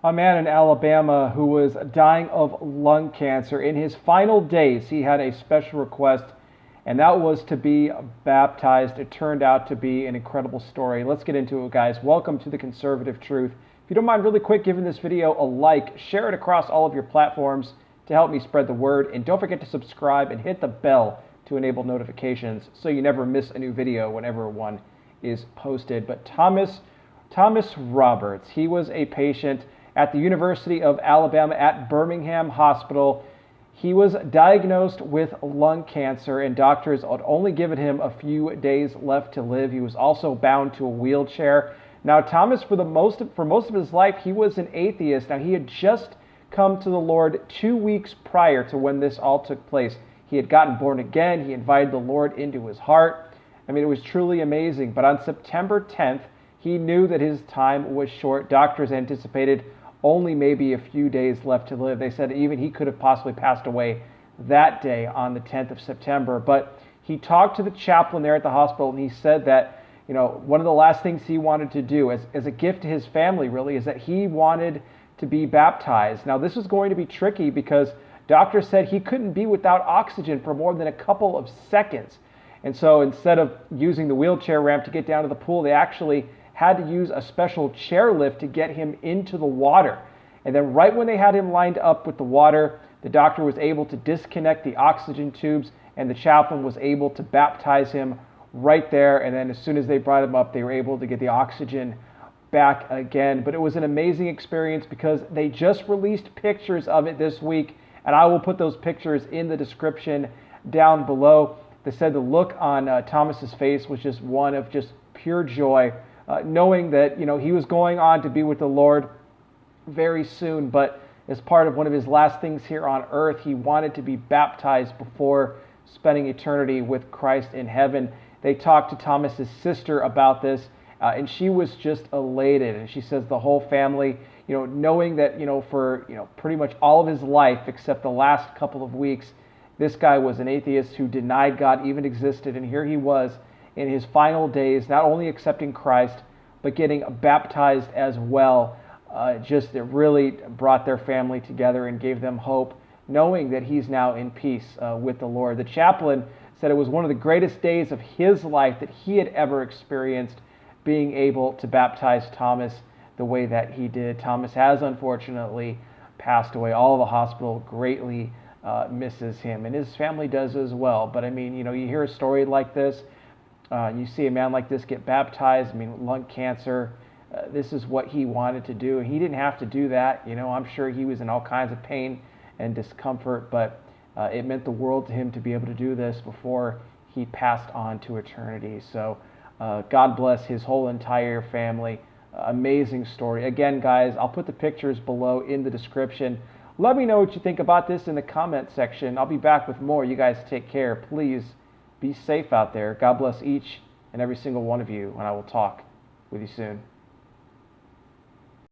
A man in Alabama who was dying of lung cancer. In his final days, he had a special request, and that was to be baptized. It turned out to be an incredible story. Let's get into it, guys. Welcome to The Conservative Truth. If you don't mind, really quick, giving this video a like, share it across all of your platforms to help me spread the word, and don't forget to subscribe and hit the bell to enable notifications so you never miss a new video whenever one is posted. But Thomas Roberts, he was a patient at the University of Alabama at Birmingham Hospital. He was diagnosed with lung cancer, and doctors had only given him a few days left to live. He was also bound to a wheelchair. Now, Thomas, for most of his life, he was an atheist. Now, he had just come to the Lord 2 weeks prior to when this all took place. He had gotten born again. He invited the Lord into his heart. I mean, it was truly amazing. But on September 10th, he knew that his time was short. Doctors anticipated only maybe a few days left to live. They said even he could have possibly passed away that day on the 10th of September. But he talked to the chaplain there at the hospital, and he said that, you know, one of the last things he wanted to do as a gift to his family, really, is that he wanted to be baptized. Now, this was going to be tricky because doctors said he couldn't be without oxygen for more than a couple of seconds. And so instead of using the wheelchair ramp to get down to the pool, they actually had to use a special chairlift to get him into the water. And then right when they had him lined up with the water, the doctor was able to disconnect the oxygen tubes, and the chaplain was able to baptize him right there. And then as soon as they brought him up, they were able to get the oxygen back again. But it was an amazing experience because they just released pictures of it this week, and I will put those pictures in the description down below. They said the look on Thomas's face was just one of just pure joy, knowing that, you know, he was going on to be with the Lord very soon, but as part of one of his last things here on earth, he wanted to be baptized before spending eternity with Christ in heaven. They talked to Thomas's sister about this, and she was just elated. And she says the whole family, you know, knowing that, you know, for, you know, pretty much all of his life, except the last couple of weeks, this guy was an atheist who denied God even existed. And here he was in his final days, not only accepting Christ, but getting baptized as well. It really brought their family together and gave them hope, knowing that he's now in peace with the Lord. The chaplain said it was one of the greatest days of his life that he had ever experienced, being able to baptize Thomas the way that he did. Thomas has unfortunately passed away. All of the hospital greatly misses him, and his family does as well. But I mean, you know, you hear a story like this, you see a man like this get baptized. I mean, lung cancer. This is what he wanted to do. He didn't have to do that. You know, I'm sure he was in all kinds of pain and discomfort, but it meant the world to him to be able to do this before he passed on to eternity. So God bless his whole entire family. Amazing story. Again, guys, I'll put the pictures below in the description. Let me know what you think about this in the comment section. I'll be back with more. You guys take care. Please be safe out there. God bless each and every single one of you, and I will talk with you soon.